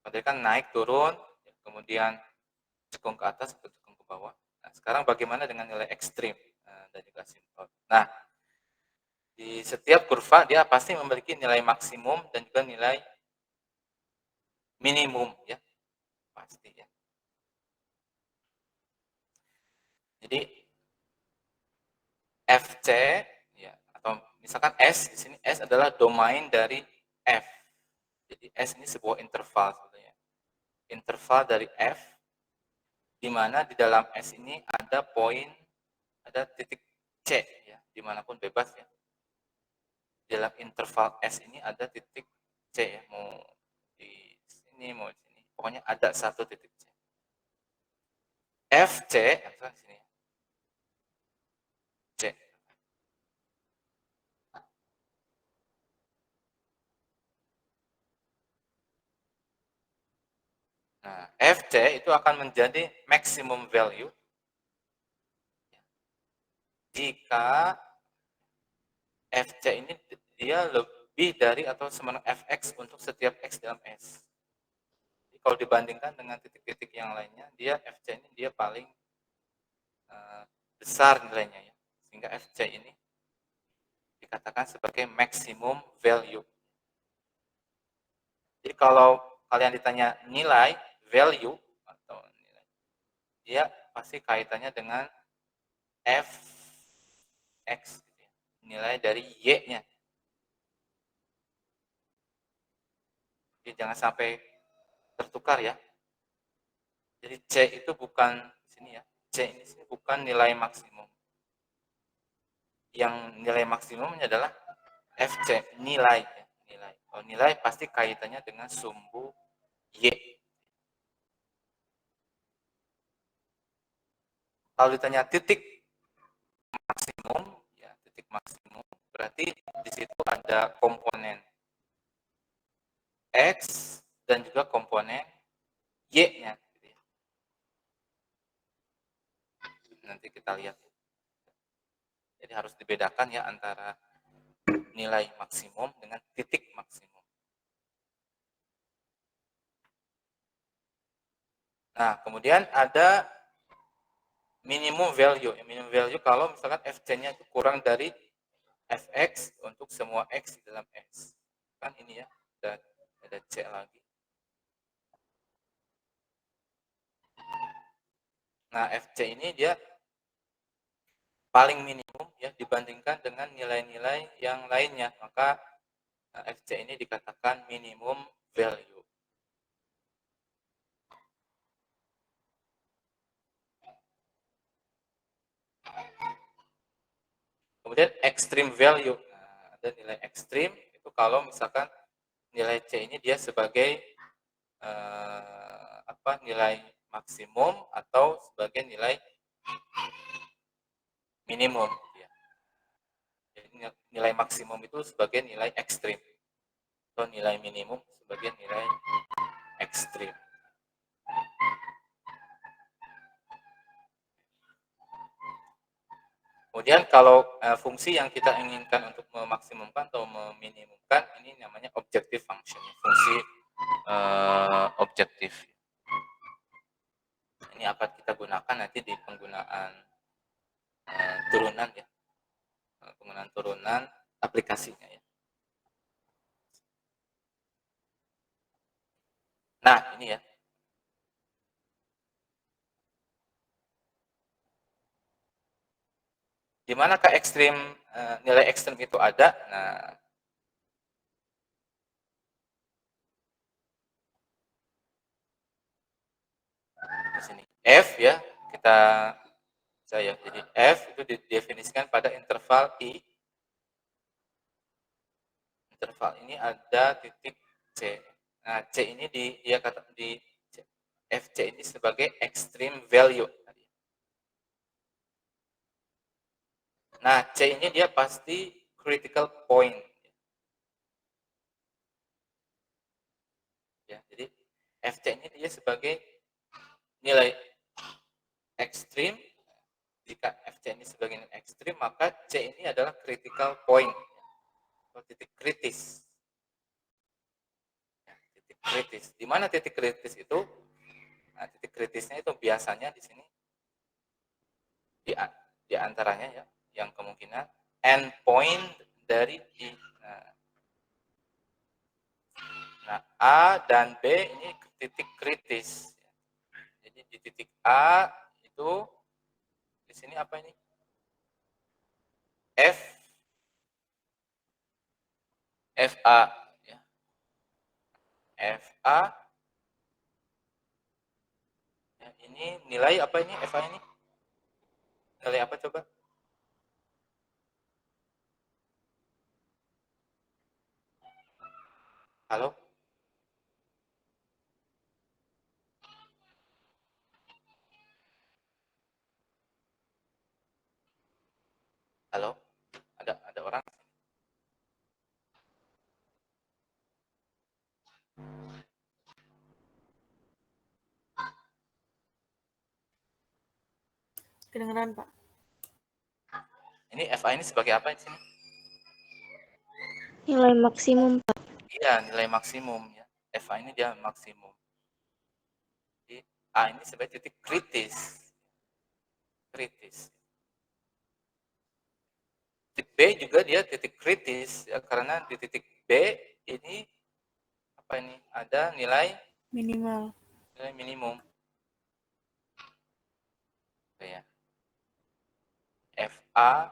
Tadi kan naik turun, kemudian cekung ke atas atau cekung ke bawah. Nah, sekarang bagaimana dengan nilai ekstrim dan juga asymptot? Nah, di setiap kurva dia pasti memiliki nilai maksimum dan juga nilai minimum ya, pasti ya. Jadi FC ya, atau misalkan S di sini S adalah domain dari F. Jadi S ini sebuah interval sebetulnya. Interval dari F di mana di dalam S ini ada poin, ada titik C ya, dimanapun bebas ya. Di dalam interval S ini ada titik C ya, mau di sini mau di sini, pokoknya ada satu titik C. FC di sini C. Nah, FC itu akan menjadi maximum value jika FC ini dia lebih dari atau sama fx untuk setiap x dalam S. Jadi kalau dibandingkan dengan titik-titik yang lainnya, dia FC ini dia paling besar nilainya ya. Sehingga FC ini dikatakan sebagai maximum value. Jadi kalau kalian ditanya nilai value atau nilai, dia pasti kaitannya dengan fx, nilai dari y-nya. Jadi jangan sampai tertukar ya. Jadi C itu bukan sini ya. C ini sini bukan nilai maksimum. Yang nilai maksimumnya adalah FC, nilai ya, nilai. Kalau nilai pasti kaitannya dengan sumbu Y. Kalau ditanya titik maksimum, ya titik maksimum berarti di situ ada komponen X dan juga komponen Y-nya. Nanti kita lihat. Jadi harus dibedakan ya antara nilai maksimum dengan titik maksimum. Nah, kemudian ada minimum value. Minimum value kalau misalkan FC-nya itu kurang dari fx untuk semua x dalam S. Kan ini ya, ada C lagi. Nah, FC ini dia paling minimum ya dibandingkan dengan nilai-nilai yang lainnya. Maka FC ini dikatakan minimum value. Kemudian extreme value. Nah, ada nilai ekstrim itu kalau misalkan nilai C ini dia sebagai nilai maksimum atau sebagai nilai minimum. Ya. Jadi nilai maksimum itu sebagai nilai ekstrim atau nilai minimum sebagai nilai ekstrim. Kemudian kalau fungsi yang kita inginkan untuk memaksimumkan atau meminimumkan ini namanya objective function, fungsi objektif. Ini akan kita gunakan nanti di penggunaan turunan ya, penggunaan turunan aplikasinya ya. Nah ini ya. Di manakah ekstrim nilai ekstrim itu ada? Nah, di sini F ya, jadi F itu didefinisikan pada interval I. Interval ini ada titik C. Nah, C ini dia kata di FC ini sebagai extreme value. Nah, C ini dia pasti critical point. Ya, jadi FC ini dia sebagai nilai ekstrim. Jika FC ini sebagai nilai ekstrim, maka C ini adalah critical point atau titik kritis. Ya, titik kritis. Di mana titik kritis itu? Nah, titik kritisnya itu biasanya di sini di antaranya ya, yang kemungkinan endpoint dari I. Nah, A dan B ini titik kritis. Jadi di titik A itu di sini apa ini? FA ya. FA ya, ini nilai apa ini? FA ini nilai apa coba? Halo? Halo? Ada orang? Kedengeran, Pak. Ini FA ini sebagai apa di sini? Nilai maksimum, Pak. Iya, nilai maksimum ya. FA ini dia maksimum. Jadi A ini sebagai titik kritis. Kritis. Titik B juga dia titik kritis ya, karena di titik B ini apa ini? Ada nilai Minimal. nilai minimum. Ya. FA,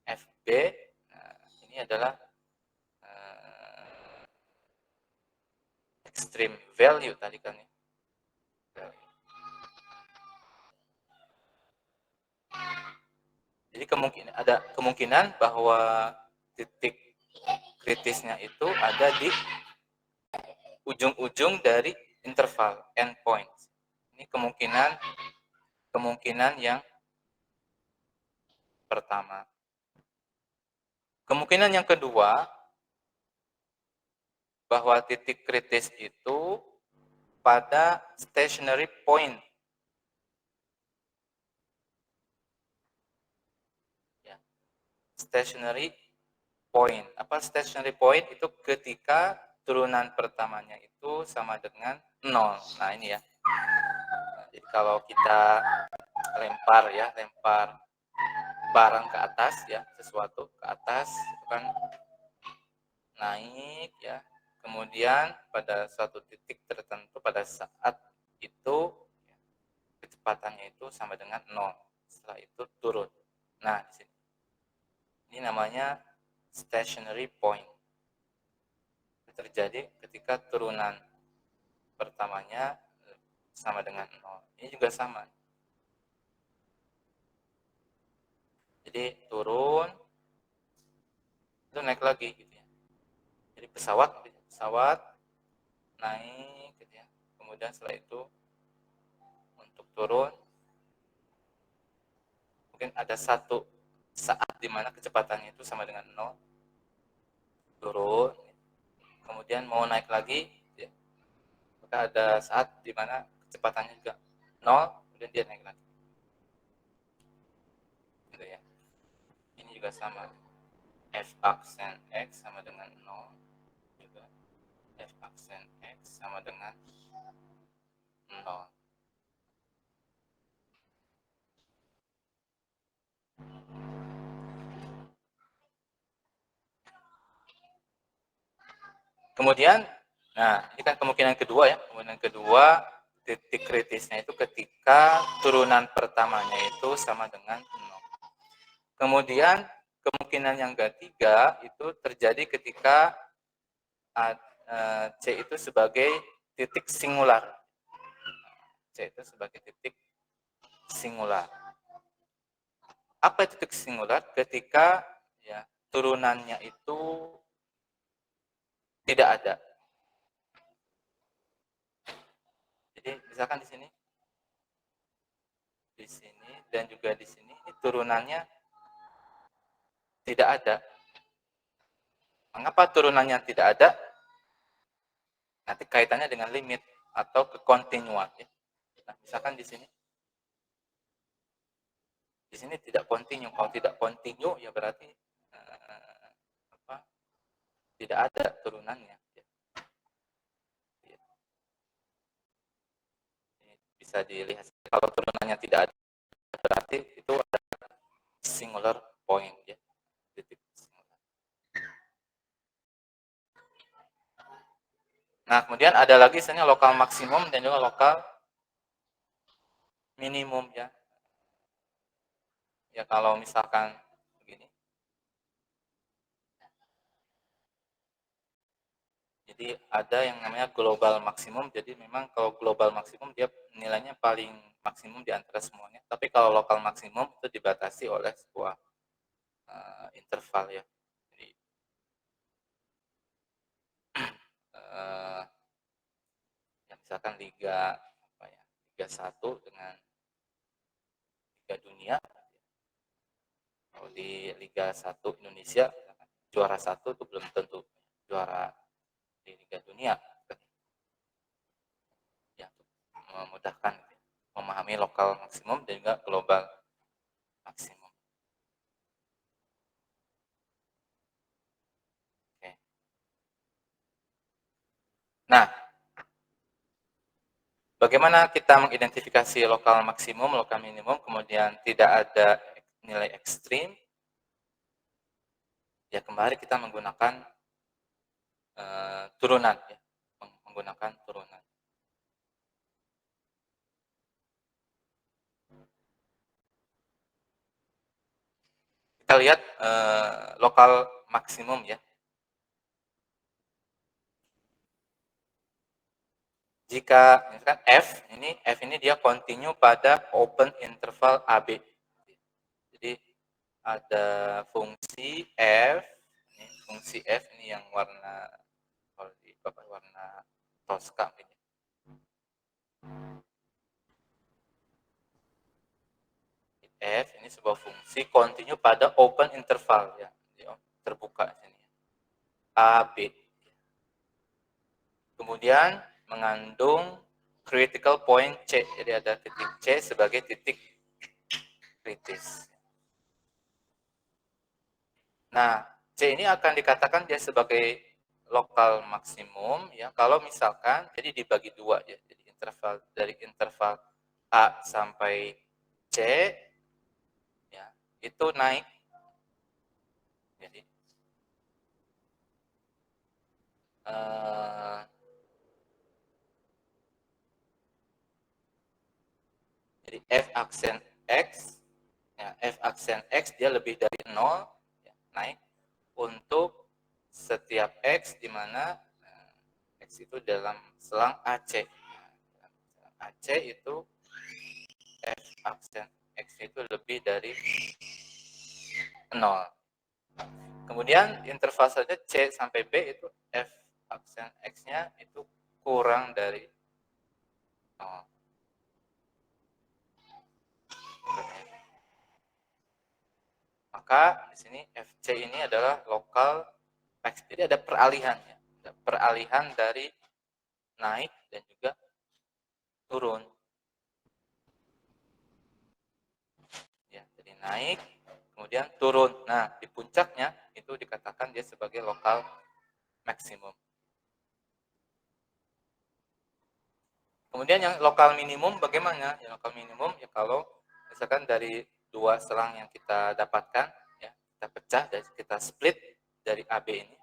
FB, nah, ini adalah extreme value tadi kan ya. Jadi ada kemungkinan bahwa titik kritisnya itu ada di ujung-ujung dari interval endpoint. Ini kemungkinan yang pertama. Kemungkinan yang kedua, bahwa titik kritis itu pada stationary point. Ya. Stationary point. Apa stationary point? Itu ketika turunan pertamanya itu sama dengan 0. Nah ini ya. Jadi kalau kita lempar barang ke atas ya, sesuatu ke atas itu kan naik ya. Kemudian pada suatu titik tertentu pada saat itu kecepatannya itu sama dengan 0. Setelah itu turun. Nah, di sini. Ini namanya stationary point. Terjadi ketika turunan pertamanya sama dengan 0. Ini juga sama. Jadi turun itu naik lagi gitu ya. Jadi pesawat naik gitu ya. Kemudian setelah itu untuk turun mungkin ada satu saat di mana kecepatannya itu sama dengan 0, turun, kemudian mau naik lagi gitu ya. Maka ada saat di mana kecepatannya juga 0, kemudian dia naik lagi gitu ya. Ini juga sama, f aksen x sama dengan 0 juga, f aksen x sama dengan 0. Kemudian, nah ini kan kemungkinan kedua ya. Kemungkinan kedua titik kritisnya itu ketika turunan pertamanya itu sama dengan 0. Kemudian kemungkinan yang ketiga itu terjadi ketika C itu sebagai titik singular. C itu sebagai titik singular. Apa titik singular? Ketika ya turunannya itu tidak ada. Jadi misalkan di sini dan juga di sini ini turunannya tidak ada. Mengapa turunannya tidak ada? Nanti kaitannya dengan limit atau kekontinuan. Ya. Nah, misalkan di sini tidak kontinu. Kalau tidak kontinu ya berarti tidak ada turunannya. bisa dilihat. Kalau turunannya tidak ada, berarti itu ada singular point ya, titik singular. Nah, kemudian ada lagi misalnya lokal maksimum dan juga lokal minimum ya. Ya kalau misalkan begini. Jadi ada yang namanya global maksimum. Jadi memang kalau global maksimum dia nilainya paling maksimum di antara semuanya. Tapi kalau lokal maksimum itu dibatasi oleh sebuah interval ya. Jadi ya misalkan liga apa ya, Liga 1 dengan Liga Dunia. Kalau di Liga 1 Indonesia juara 1 itu belum tentu juara di Liga Dunia. Ya, memudahkan memahami lokal maksimum dan juga global maksimum. Oke. Nah, bagaimana kita mengidentifikasi lokal maksimum, lokal minimum, kemudian tidak ada nilai ekstrim? Ya kembali kita menggunakan turunan, ya, menggunakan turunan. Kita lihat lokal maksimum ya. Jika misalkan F ini dia continue pada open interval AB. Jadi ada fungsi F, ini yang warna kalau di Bapak warna Tosca ini. F ini sebuah fungsi continue pada open interval ya. Jadi terbuka sini. A B. Kemudian mengandung critical point C. Jadi ada titik C sebagai titik kritis. Nah, C ini akan dikatakan dia sebagai lokal maksimum ya kalau misalkan jadi dibagi dua ya. Jadi dari interval A sampai C ya, itu naik. Jadi jadi F aksen X ya, F aksen X dia lebih dari 0 ya, naik untuk setiap X di mana X itu dalam selang AC. AC itu F aksen X itu lebih dari 0. Kemudian interval saja C sampai B itu F aksen X-nya itu kurang dari 0. Maka di sini FC ini adalah lokal X. Jadi ada peralihan ya. Ada peralihan dari naik dan juga turun. Ya, jadi naik kemudian turun. Nah, di puncaknya itu dikatakan dia sebagai lokal maksimum. Kemudian yang lokal minimum bagaimana? Yang lokal minimum ya kalau misalkan dari dua selang yang kita dapatkan ya, kita pecah dan kita split dari AB ini.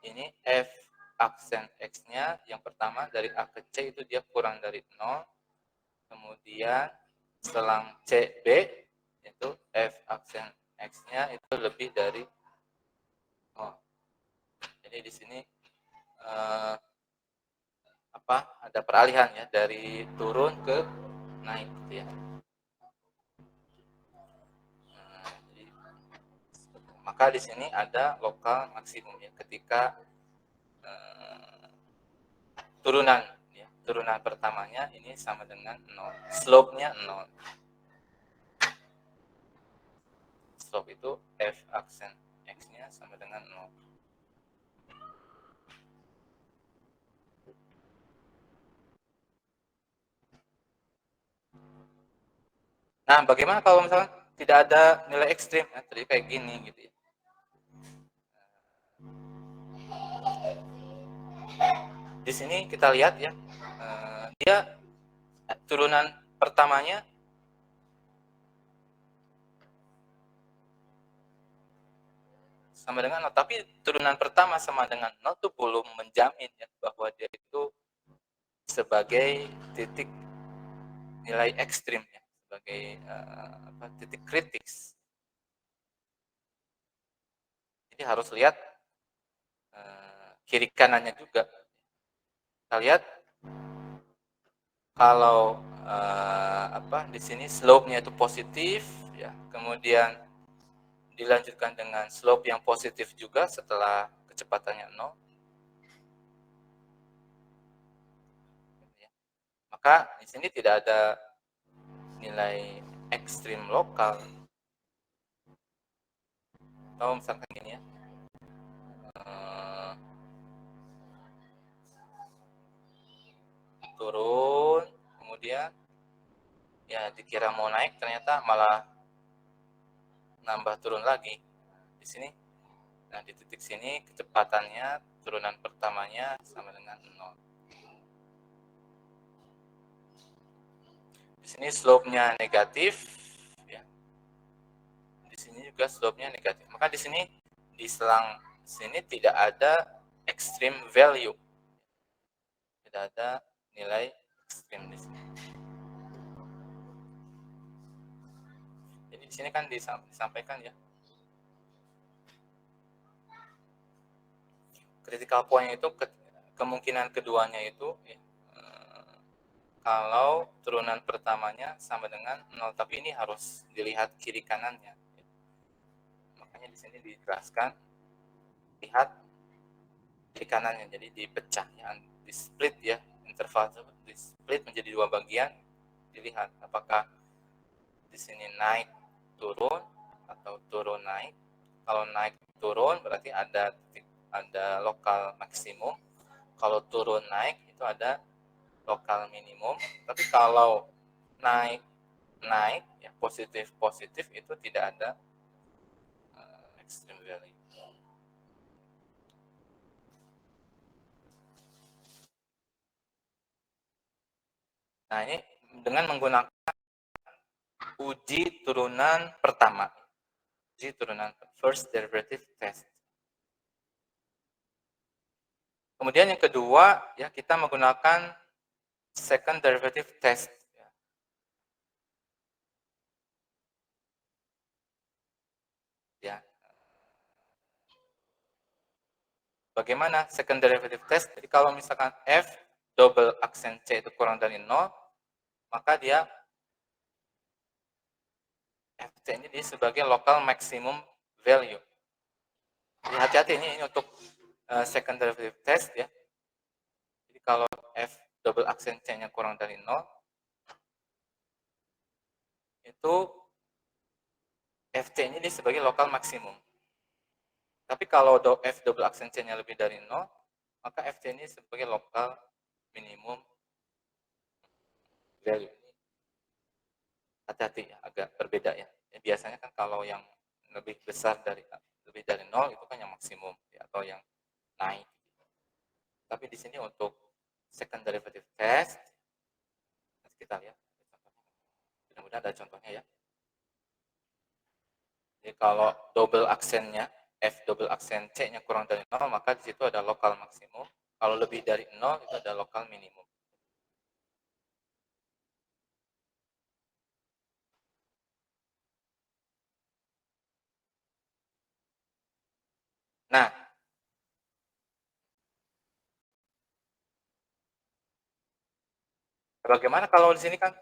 Ini F aksen X-nya yang pertama dari A ke C itu dia kurang dari 0. Kemudian selang CB itu F aksen X-nya itu lebih dari 0. Jadi di sini ada peralihan ya dari turun ke naik gitu ya. Jadi, maka di sini ada lokal maksimum ya ketika turunan ya, turunan pertamanya ini sama dengan 0, slope-nya 0. Slope itu F aksen X-nya sama dengan 0. Nah, bagaimana kalau misalnya tidak ada nilai ekstrim? Ya, tadi kayak gini gitu ya. Di sini kita lihat ya, dia turunan pertamanya sama dengan 0, tapi turunan pertama sama dengan 0 itu belum menjamin ya bahwa dia itu sebagai titik nilai ekstrim ya, sebagai titik kritis. Jadi harus lihat kiri kanannya juga. Kita lihat kalau di sini slope-nya itu positif ya, kemudian dilanjutkan dengan slope yang positif juga setelah kecepatannya 0. Maka di sini tidak ada nilai ekstrim lokal. Atau misalkan gini ya, turun, kemudian ya dikira mau naik, ternyata malah nambah turun lagi. Di sini, nah di titik sini kecepatannya turunan pertamanya sama dengan 0. Di sini slope-nya negatif, ya. Di sini juga slope-nya negatif. Maka di sini di selang sini tidak ada extreme value, tidak ada nilai ekstrim di sini. Jadi di sini kan disampaikan ya, critical point itu kemungkinan keduanya itu ya, kalau turunan pertamanya sama dengan 0, tapi ini harus dilihat kiri kanannya. Makanya di sini dijelaskan, lihat kiri kanannya, jadi dipecah ya, di split ya, interval tersebut di split menjadi dua bagian, dilihat apakah di sini naik turun atau turun naik. Kalau naik turun berarti ada lokal maksimum, kalau turun naik itu ada lokal minimum. Tapi kalau naik ya positif itu tidak ada extreme value. Nah, ini dengan menggunakan uji turunan pertama, uji turunan first derivative test. Kemudian yang kedua ya, kita menggunakan second derivative test. Ya. Bagaimana second derivative test? Jadi kalau misalkan f double aksen c itu kurang dari 0, maka dia ft ini sebagai local maximum value. Jadi hati-hati ini untuk second derivative test ya. Jadi kalau f double aksen c-nya kurang dari 0, itu ft ini sebagai local maximum. Tapi kalau f double aksen c-nya lebih dari 0, maka ft ini sebagai local minimum value. Hati-hati ya, agak berbeda ya. Biasanya kan kalau yang lebih besar dari 0 itu kan yang maksimum ya, atau yang naik. Tapi di sini untuk second derivative test, kita lihat. Mudah-mudahan ada contohnya ya. Jadi kalau double aksennya, f double aksen c-nya kurang dari 0, maka di situ ada lokal maksimum. Kalau lebih dari 0, itu ada lokal minimum. Nah, bagaimana kalau di sini kan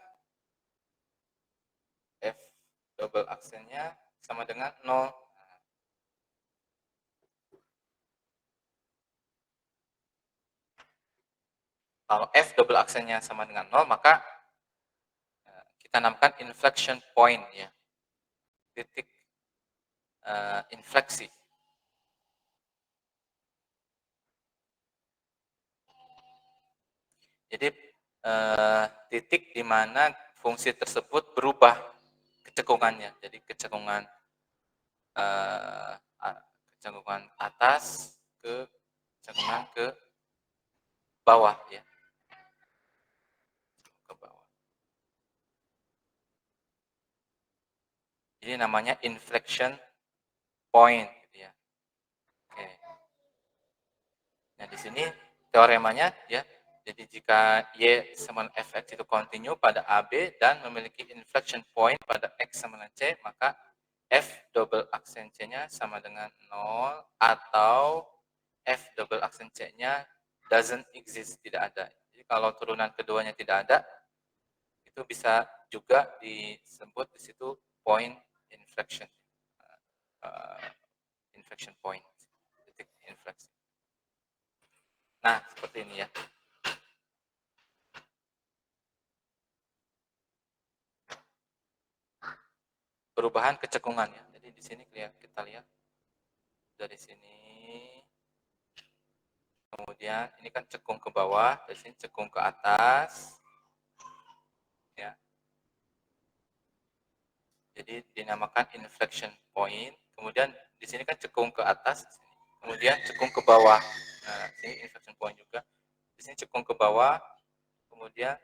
f double aksennya sama dengan 0. Kalau f double aksennya sama dengan 0, maka kita namakan inflection point ya, titik infleksi. Jadi titik di mana fungsi tersebut berubah kecekungannya. Jadi kecekungan atas ke cekungan ke bawah ya, ke bawah. Jadi namanya inflection point gitu ya. Oke. Nah, di sini teoremanya ya. Jadi jika Y sama dengan Fx itu continue pada AB dan memiliki inflection point pada X sama dengan C, maka F double aksen C-nya sama dengan 0 atau F double aksen C-nya doesn't exist, tidak ada. Jadi kalau turunan keduanya tidak ada, itu bisa juga disebut di situ point inflection. Uh, inflection point, titik infleksi. Nah, seperti ini ya. Perubahan kecekungan ya. Jadi di sini kita lihat dari sini, kemudian ini kan cekung ke bawah, dari sini cekung ke atas, ya. Jadi dinamakan inflection point. Kemudian di sini kan cekung ke atas, kemudian cekung ke bawah. Nah, sini inflection point juga. Di sini cekung ke bawah, kemudian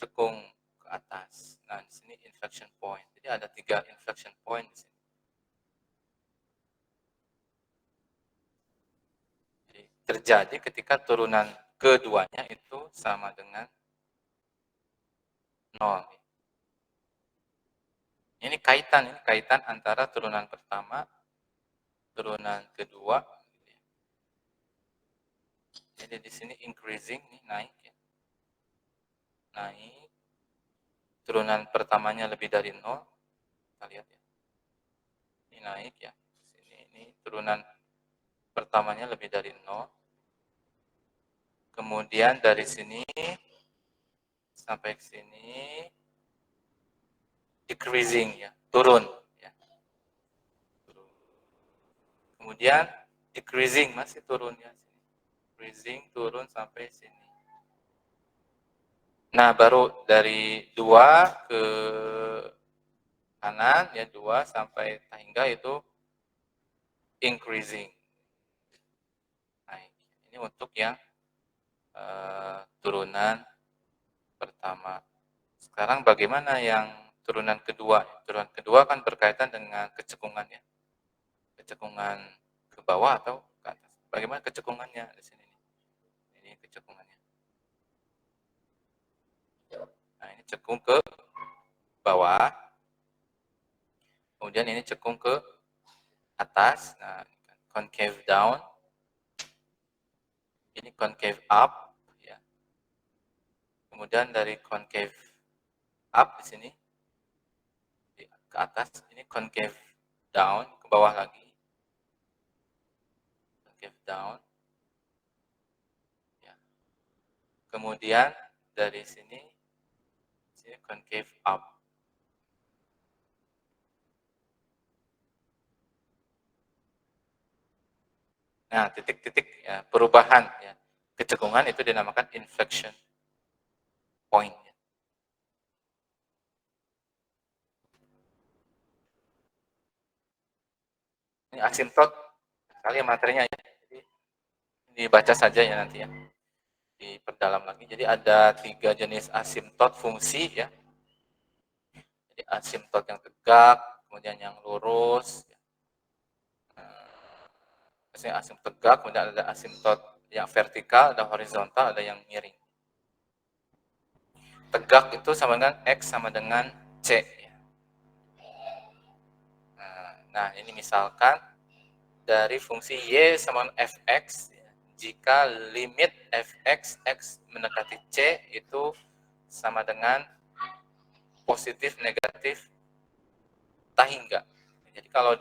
cekung ke atas. Nah, di sini inflection point. Jadi ada 3 inflection point di sini. Jadi terjadi ketika turunan keduanya itu sama dengan 0. Ini kaitan antara turunan pertama, turunan kedua. Jadi di sini increasing nih, naik ya. Naik. Turunan pertamanya lebih dari 0. Kita lihat ya. Ini naik ya. Ini turunan pertamanya lebih dari 0. Kemudian dari sini sampai ke sini decreasing ya, turun ya. Kemudian decreasing, masih turun ya. Decreasing, turun sampai sini. Nah, baru dari 2 ke kanan ya, 2 sampai hingga itu increasing. Naik. Ini untuk yang turunan pertama. Sekarang bagaimana yang turunan kedua? Turunan kedua kan berkaitan dengan kecekungan ya. Kecekungan ke bawah atau ke atas. Bagaimana kecekungannya di sini? Ini kecekungannya. Nah, ini cekung ke bawah. Kemudian ini cekung ke atas. Nah, concave down. Ini concave up ya. Kemudian dari concave up di sini ke atas, ini concave down, ke bawah lagi. Concave down. Ya. Kemudian dari sini concave up. Nah, titik-titik ya, perubahan ya, kecekungan itu dinamakan inflection point. Ini asimtot sekali materinya ya. Jadi dibaca saja ya nanti ya. Diperdalam lagi. Jadi ada 3 jenis asimtot fungsi ya. Jadi asimtot yang tegak, kemudian yang lurus. Biasanya asimtot tegak, kemudian ada asimtot yang vertikal, ada horizontal, ada yang miring. Tegak itu sama dengan X sama dengan C. Nah, ini misalkan dari fungsi Y sama dengan Fx, jika limit Fx, X mendekati C itu sama dengan positif, negatif, tahingga. Jadi kalau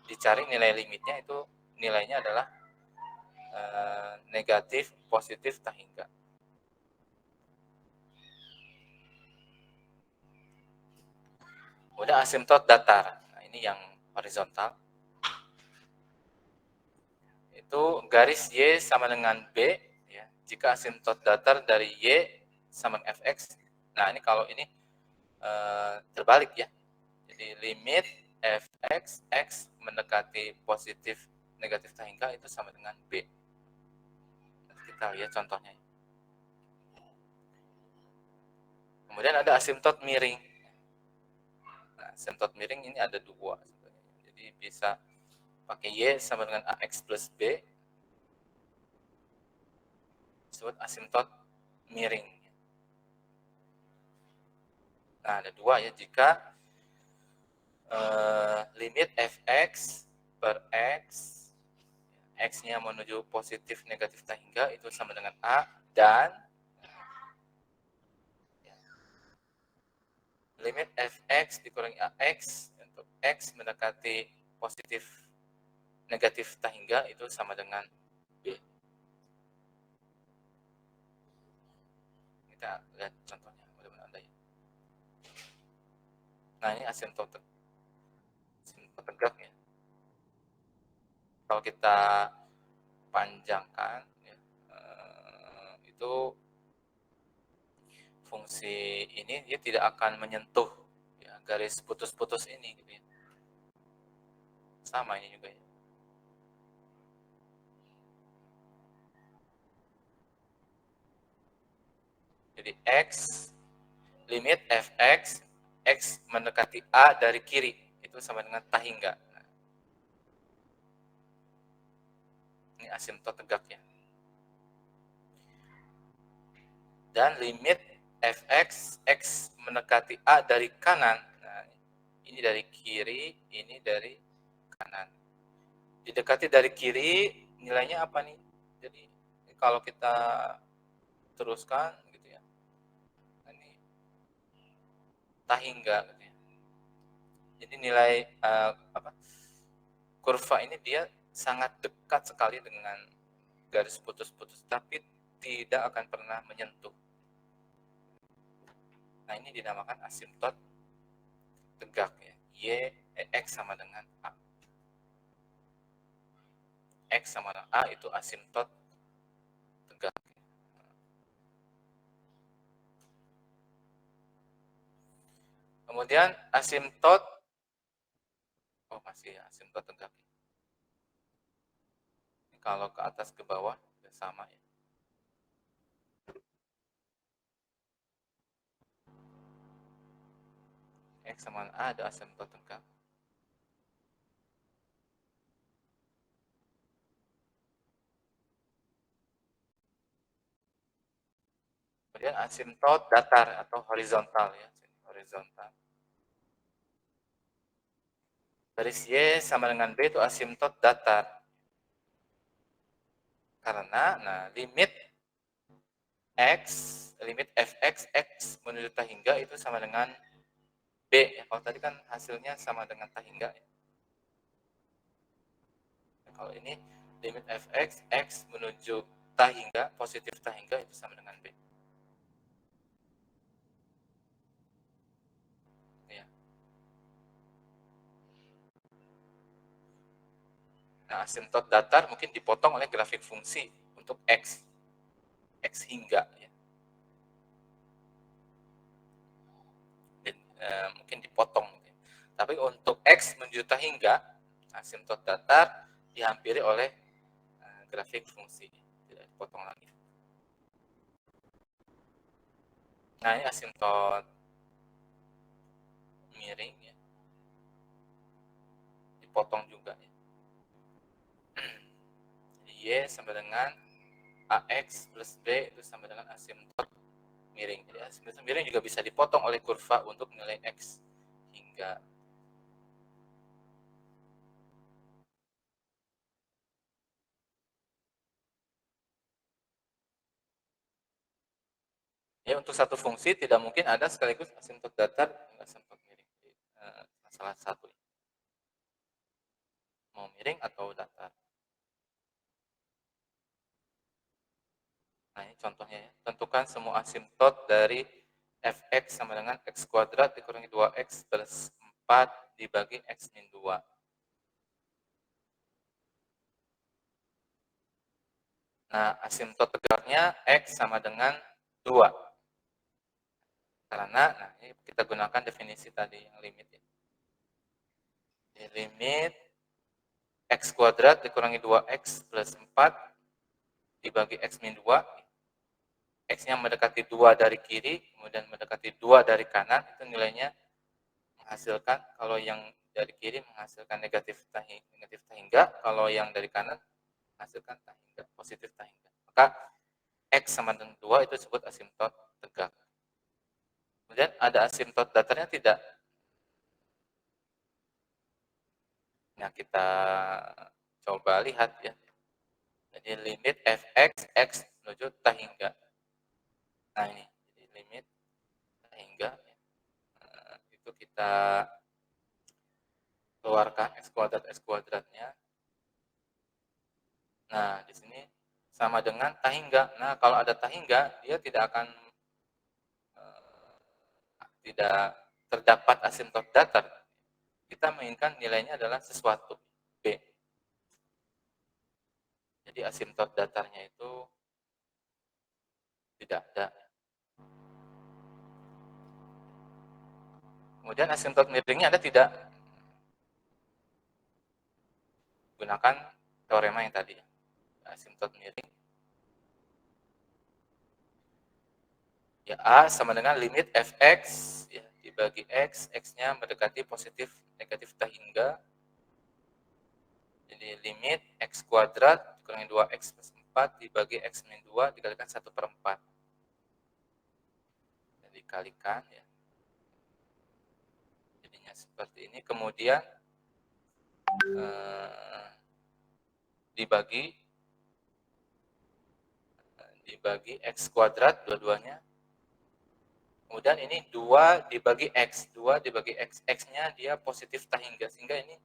dicari nilai limitnya itu nilainya adalah negatif, positif, tahingga. Udah asimtot datar. Nah, ini yang horizontal. Itu garis Y sama dengan B. Ya. Jika asimtot datar dari Y sama dengan Fx. Nah, ini kalau ini terbalik ya. Jadi limit Fx, X mendekati positif, negatif tahingga itu sama dengan B. Nanti kita lihat contohnya. Kemudian ada asimtot miring. Nah, asymptot miring ini ada dua sebenarnya. Jadi bisa pakai Y sama dengan AX plus B, disebut asymptot miring. Nah, ada dua ya, jika limit fx per x, x-nya menuju positif, negatif, tak hingga, itu sama dengan A, dan limit fx dikurangi ax untuk x mendekati positif, negatif, tak hingga, itu sama dengan B. Kita lihat contohnya, mudah-mudahan ada ya. Nah, ini asymptot tegak ya. Kalau kita panjangkan ya, itu fungsi ini dia tidak akan menyentuh ya, garis putus-putus ini gitu ya. Sama ini juga ya. Jadi x, limit fx, x mendekati A dari kiri, itu sama dengan tak hingga. Nah, ini asymptot tegak ya. Dan limit fx, x mendekati A dari kanan. Nah, ini dari kiri, ini dari kanan. Didekati dari kiri, nilainya apa nih? Jadi kalau kita teruskan gitu ya, ini tak hingga gitu ya. Jadi nilai kurva ini dia sangat dekat sekali dengan garis putus-putus, tapi tidak akan pernah menyentuh. Nah, ini dinamakan asymptot tegak ya. X sama dengan A. X sama dengan A itu asymptot tegak. Kemudian asymptot, masih asymptot tegak. Ini kalau ke atas ke bawah sama ya. X sama dengan A ada asymptot tegak. Kemudian asymptot datar atau horizontal ya, horizontal. Garis Y sama dengan B itu asymptot datar. Karena limit x, limit fx, x menuju tak hingga itu sama dengan B ya. Kalau tadi kan hasilnya sama dengan tak hingga ya. Nah, kalau ini limit fx, x menuju tak hingga, positif tak hingga itu sama dengan B. Ya. Nah, asymptot datar mungkin dipotong oleh grafik fungsi untuk x hingga ya. Dan, mungkin dipotong. Ya. Tapi untuk x menuju tak hingga, asymptot datar dihampiri oleh grafik fungsi, tidak dipotong lagi. Nah, ini asymptot miring ya, dipotong juga ya. Jadi Y sama dengan AX plus B itu sama dengan asymptot miring. Jadi asymptot miring juga bisa dipotong oleh kurva untuk nilai X hingga ya, untuk satu fungsi tidak mungkin ada sekaligus asymptot datar dan asymptot miring. Jadi, salah satu mau miring atau datar. Nah, ini contohnya ya. Tentukan semua asymptot dari fx sama dengan x kuadrat dikurangi 2x plus 4 dibagi x min 2. Nah, asymptot tegaknya x sama dengan 2. Karena, ini kita gunakan definisi tadi yang limit ya. Jadi limit x kuadrat dikurangi 2x plus 4 dibagi x min 2. X-nya mendekati 2 dari kiri, kemudian mendekati 2 dari kanan, itu nilainya menghasilkan, kalau yang dari kiri menghasilkan negatif tahingga, kalau yang dari kanan menghasilkan tahingga, positif tahingga. Maka X sama dengan 2 itu disebut asimtot tegak. Kemudian ada asimtot datarnya tidak? Nah, kita coba lihat ya. Jadi limit fx, x menuju tahingga. Nah ini, jadi limit tahingga. Itu kita keluarkan x kuadratnya. Nah, di sini sama dengan tahingga. Nah, kalau ada tahingga, dia tidak akan tidak terdapat asimtot datar. Kita menginginkan nilainya adalah sesuatu B. Jadi asimtot datarnya itu tidak ada. Kemudian asimtot miringnya ada tidak? Gunakan teorema yang tadi. Asimtot miring. Ya, A sama dengan limit fx ya, dibagi x, x-nya mendekati positif negatif tahingga. Jadi limit x kuadrat dikurangi 2x plus 4 dibagi x min 2 dikalikan 1/4. Jadi dikalikan ya. Jadinya seperti ini. Kemudian dibagi x kuadrat dua-duanya. Kemudian ini 2 dibagi x. 2 dibagi x. X-nya dia positif tahingga. Sehingga ini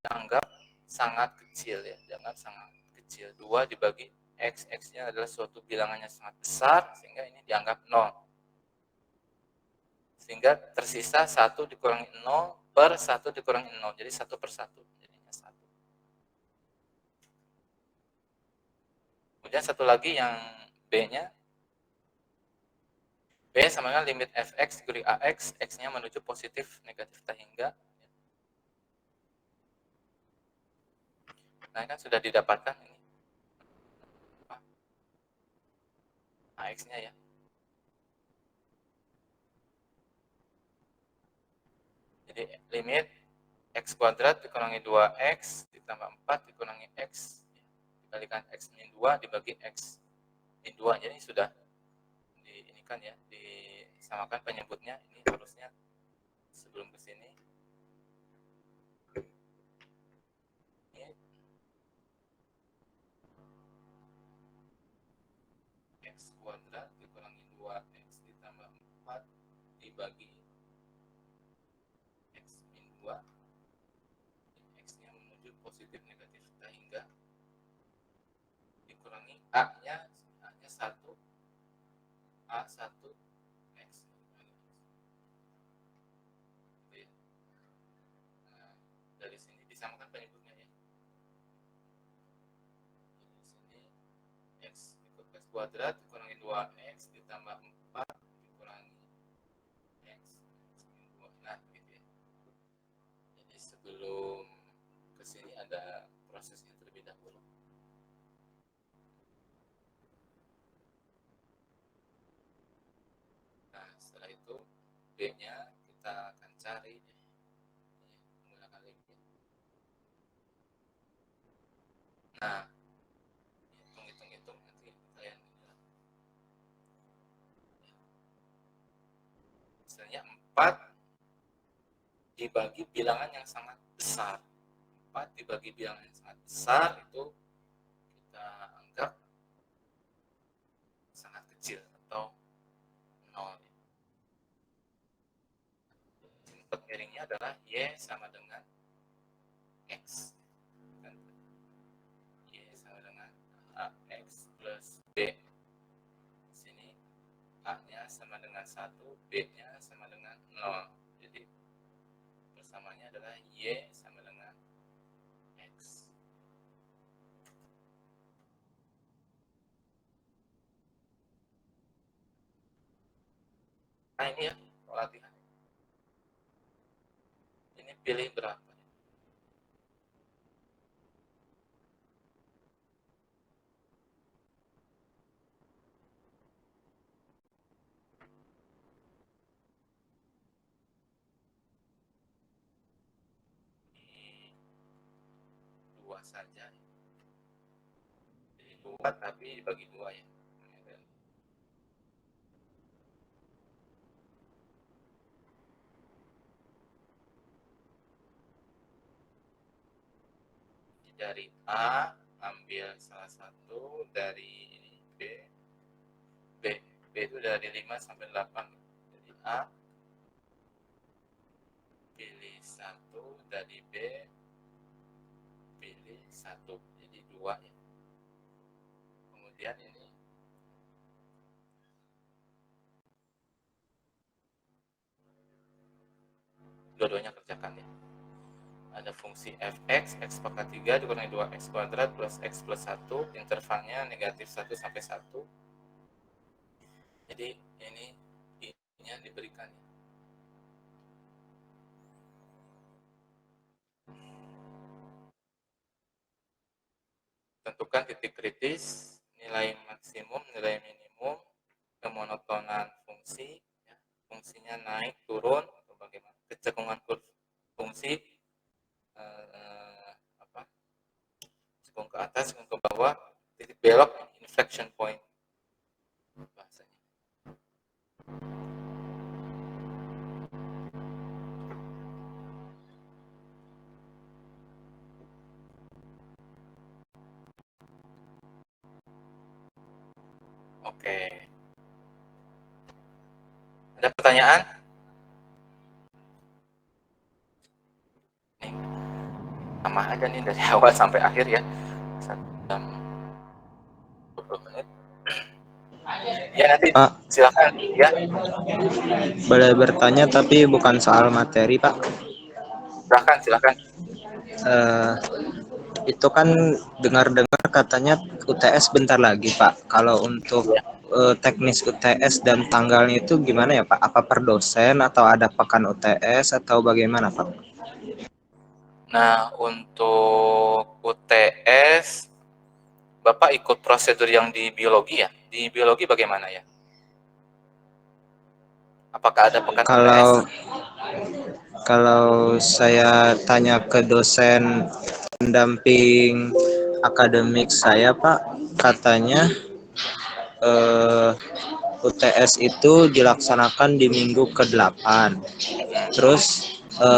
dianggap sangat kecil ya. Dianggap sangat kecil. 2 dibagi x. X-nya adalah suatu bilangannya sangat besar. Sehingga ini dianggap 0. Sehingga tersisa 1 dikurangi 0 per 1 dikurangi 0. Jadi 1/1. Jadinya 1. Kemudian satu lagi yang B-nya. B sama dengan limit fx dikali ax, x-nya menuju positif negatif tahingga. Nah, kan sudah didapatkan ini. Ax-nya ya. Jadi limit x kuadrat dikurangi 2x ditambah 4 dikurangi x dikalikan x min 2 dibagi x min 2. Jadi sudah ini kan ya, disamakan penyebutnya. Ini harusnya sebelum ke sini ini x kuadrat dikurangi 2x ditambah 4 dibagi x min 2. X-nya menuju positif negatif tahingga dikurangi A-nya 1 A1 X. Nah, dari sini disamakan penyebutnya ya. Di sini X kuadrat dikurangi 2X ditambah 4 dikurangi X min 2. Nah, gitu ya. Jadi sebelum ke sini ada prosesnya terlebih dahulu. Nah, setelah itu B-nya kita akan cari menggunakan limit. Nah, hitung nanti kalian misalnya 4 dibagi bilangan yang sangat besar. 4 dibagi bilangan yang sangat besar itu kita anggap sangat kecil atau 0. Input miringnya adalah Y sama dengan X. Y sama dengan AX plus B. Di sini A-nya sama dengan 1, B-nya sama dengan 0. Jadi persamanya adalah Y sama dengan X. Nah ini ya latihan. Ini pilih berapa? saja. Jadi 2 tapi dibagi 2 ya. Dari A ambil salah satu, dari ini B itu dari 5 sampai 8. Jadi A pilih 1, dari B pilih 1, jadi 2 ya. Kemudian ini dua-duanya kerjakan ya. Ada fungsi fx, x pangkat 3 dikurangi 2x kuadrat plus x plus 1, intervalnya negatif 1 sampai 1. Jadi ini I-nya diberikan ya. Tentukan titik kritis, nilai maksimum, nilai minimum, kemonotonan fungsi, ya. Fungsinya naik, turun, atau bagaimana, kecekungan fungsi, cekung ke atas, cekung ke bawah, titik belok, inflection point bahasanya. Oke. Ada pertanyaan? Nih, sama aja nih dari awal sampai akhir ya. 1 jam 20 menit. Ya nanti Pak, silakan ya. boleh bertanya tapi bukan soal materi, Pak. Silakan. Eh, itu kan dengar-dengar katanya UTS bentar lagi, Pak. Kalau untuk Ya. teknis UTS dan tanggalnya itu gimana ya, Pak? Apa per dosen atau ada pekan UTS atau bagaimana, Pak? Nah, untuk UTS Bapak ikut prosedur yang di biologi ya? Di biologi bagaimana ya? Apakah ada pekan UTS? Kalau saya tanya ke dosen pendamping akademik saya, Pak, katanya UTS itu dilaksanakan di minggu ke-8. Terus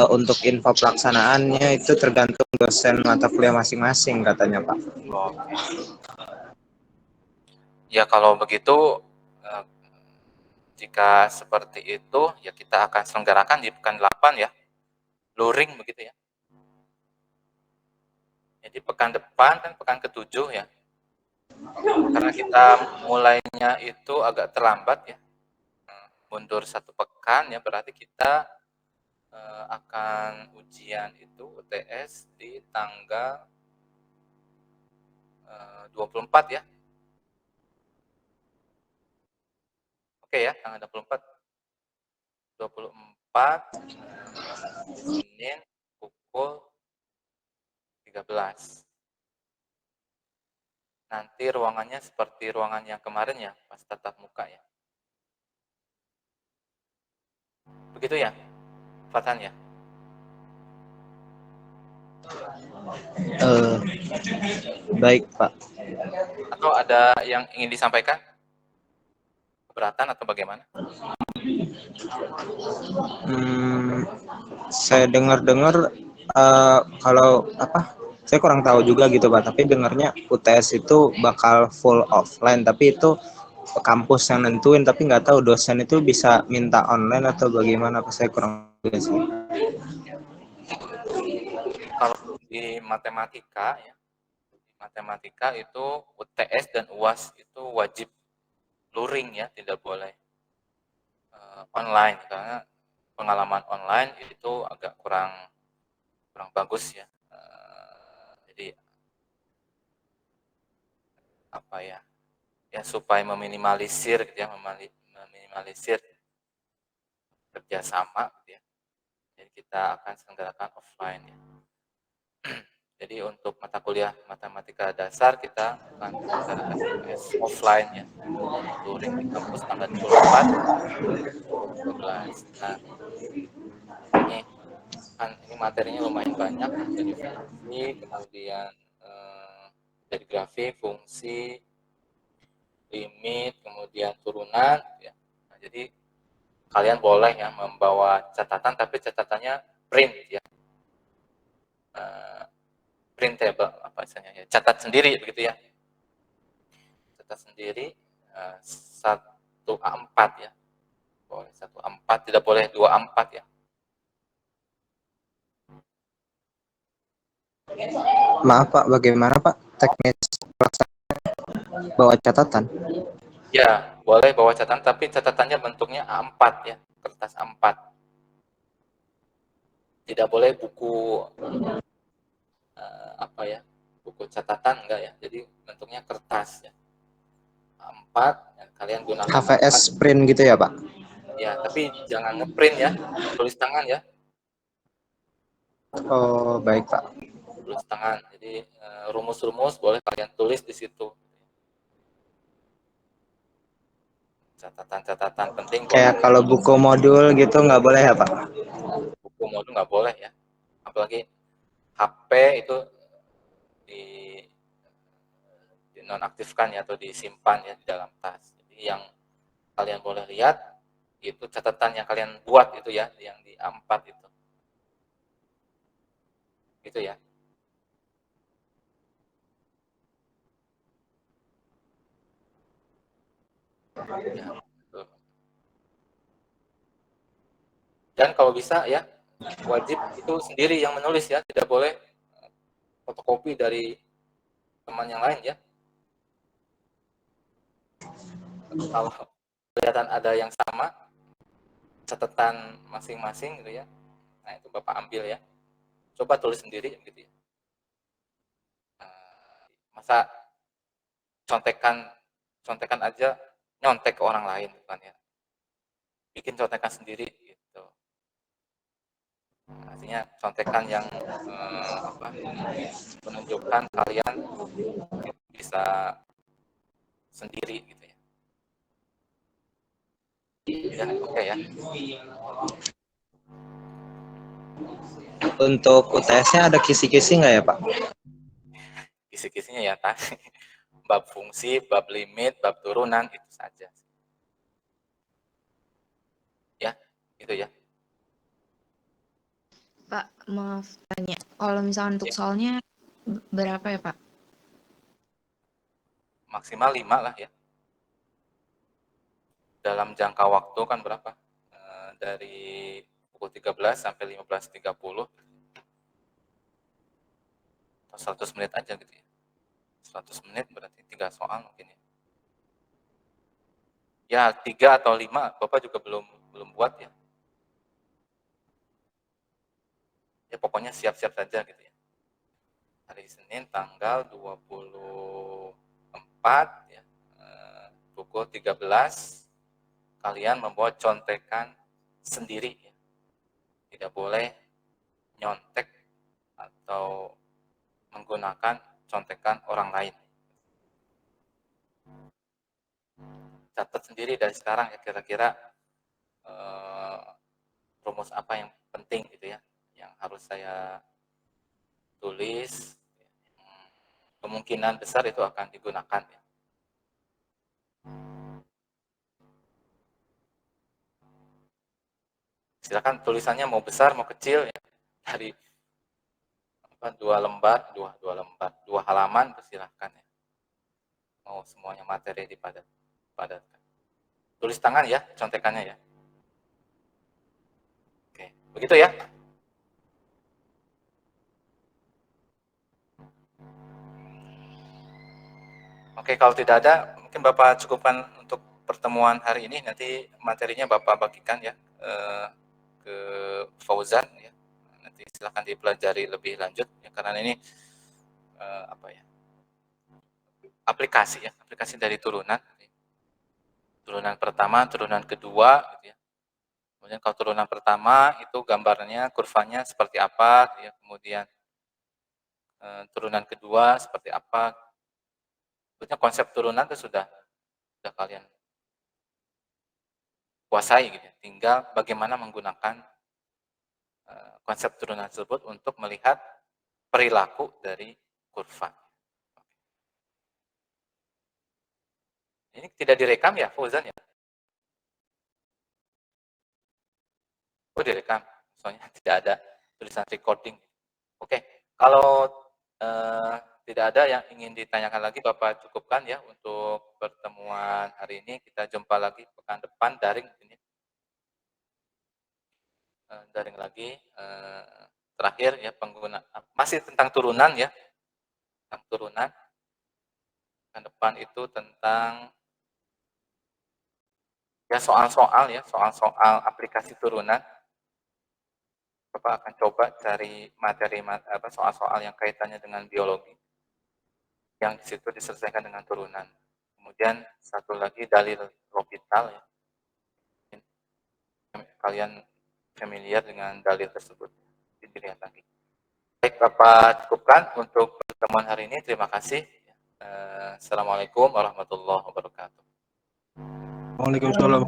untuk info pelaksanaannya itu tergantung dosen mata kuliah masing-masing katanya, Pak. Oke. Ya kalau begitu jika seperti itu ya kita akan selenggarakan di pekan 8 ya. Luring begitu ya. Jadi pekan depan kan pekan ke-7 ya. Karena kita mulainya itu agak terlambat ya. Mundur 1 pekan ya, berarti kita akan ujian itu UTS di tanggal 24 ya. Oke ya, tanggal 24 Senin pukul 13. Nanti ruangannya seperti ruangan yang kemarin ya, pas tatap muka ya. Begitu ya, Fatan ya? Baik, Pak. Atau ada yang ingin disampaikan? Keberatan atau bagaimana? Saya dengar-dengar kalau saya kurang tahu juga gitu, Pak, tapi dengarnya UTS itu bakal full offline, tapi itu kampus yang nentuin, tapi nggak tahu dosen itu bisa minta online atau bagaimana, saya kurang tahu sih. Kalau di matematika ya, matematika itu UTS dan UAS itu wajib luring ya, tidak boleh online, karena pengalaman online itu agak kurang bagus ya. Jadi apa ya? Ya supaya meminimalisir gitu ya, meminimalisir kerjasama gitu ya. Jadi kita akan selenggarakan offline ya. Jadi untuk mata kuliah matematika dasar kita akan selenggarakan UTS offline ya. Luring di kampus tanggal 24 12. Nah, ini kan ini materinya lumayan banyak ya, dari fungsi, kemudian dari grafik, fungsi, limit, kemudian turunan. Ya. Nah, jadi kalian boleh ya membawa catatan, tapi catatannya print ya, printable apa istilahnya ya, catat sendiri begitu ya, catat sendiri 1A4 ya, boleh 1A4, tidak boleh 2A4 ya. Maaf Pak, bagaimana Pak teknis bawa catatan? Ya, boleh bawa catatan, tapi catatannya bentuknya A4 ya, kertas A4. Tidak boleh buku apa ya, buku catatan enggak ya. Jadi bentuknya kertas ya. A4, ya, kalian gunakan A4. HVS print gitu ya Pak? Ya, tapi jangan ngeprint ya, tulis tangan ya, Oh baik Pak. tulis tangan. Jadi rumus-rumus boleh kalian tulis di situ. Catatan-catatan penting boleh. Kayak kalau buku modul gitu nggak boleh ya Pak? Buku modul nggak boleh ya, apalagi HP itu di dinonaktifkan ya, atau disimpan ya di dalam tas. Jadi yang kalian boleh lihat itu catatan yang kalian buat itu ya, yang di A4 itu. Gitu ya. Ya, betul. Dan kalau bisa ya, wajib itu sendiri yang menulis ya, tidak boleh fotokopi dari teman yang lain ya. Kalau kelihatan ada yang sama, catatan masing-masing gitu ya, nah itu Bapak ambil ya. Coba tulis sendiri gitu ya. Masa contekan contekan aja nyontek ke orang lain kan ya. Bikin contekan sendiri gitu. Nah, artinya contekan yang menunjukkan kalian bisa sendiri gitu ya. Ya, oke ya. Untuk UTS-nya ada kisi-kisi nggak ya Pak? Kisi-kisinya ya tadi. Bab fungsi, bab limit, bab turunan, itu saja. Ya, gitu ya. Pak, maaf tanya. Kalau misalnya untuk Ya, soalnya berapa ya, Pak? maksimal 5 lah ya. Dalam jangka waktu kan berapa? Dari pukul 13 sampai 15.30 atau 100 menit aja gitu ya. 100 menit berarti 3 soal mungkin ya. Ya, 3 atau 5 Bapak juga belum buat ya. Ya pokoknya siap-siap saja gitu ya. Hari Senin tanggal 24 ya, pukul 13 kalian membuat contekan sendiri ya. Tidak boleh nyontek atau menggunakan contekan orang lain. Catat sendiri dari sekarang ya, kira-kira rumus apa yang penting gitu ya, yang harus saya tulis. Kemungkinan besar itu akan digunakan ya. Silakan tulisannya mau besar mau kecil ya, dari 2 halaman silahkan ya. Mau semuanya materi dipadatkan. Tulis tangan ya contekannya ya. Oke, begitu ya. Oke, kalau tidak ada mungkin Bapak cukupkan untuk pertemuan hari ini. Nanti materinya Bapak bagikan ya ke Fauzan ya. Nanti silahkan dipelajari lebih lanjut ya, karena ini apa ya, aplikasi ya, aplikasi dari turunan pertama, turunan kedua gitu ya. Kemudian kalau turunan pertama itu gambarnya, kurvanya seperti apa gitu ya. Kemudian turunan kedua seperti apa. Sebetulnya konsep turunan itu sudah kalian kuasai gitu ya. Tinggal bagaimana menggunakan konsep turunan tersebut untuk melihat perilaku dari kurva. Ini tidak direkam ya, Fauzan ya? Oh, direkam. Soalnya tidak ada tulisan recording. Oke, kalau tidak ada yang ingin ditanyakan lagi, Bapak cukupkan ya untuk pertemuan hari ini. Kita jumpa lagi pekan depan daring ini. Daring lagi. Terakhir ya pengguna masih tentang turunan ya. Tentang turunan. Pekan depan itu tentang ya soal-soal ya, soal-soal aplikasi turunan. Bapak akan coba cari materi soal-soal yang kaitannya dengan biologi yang di situ diselesaikan dengan turunan. Kemudian satu lagi dalil L'Hopital ya. Kalian familiar dengan dalil tersebut. Dilihat lagi. Baik, Bapak cukupkan untuk pertemuan hari ini. Terima kasih. Assalamualaikum warahmatullahi wabarakatuh. Waalaikumsalam.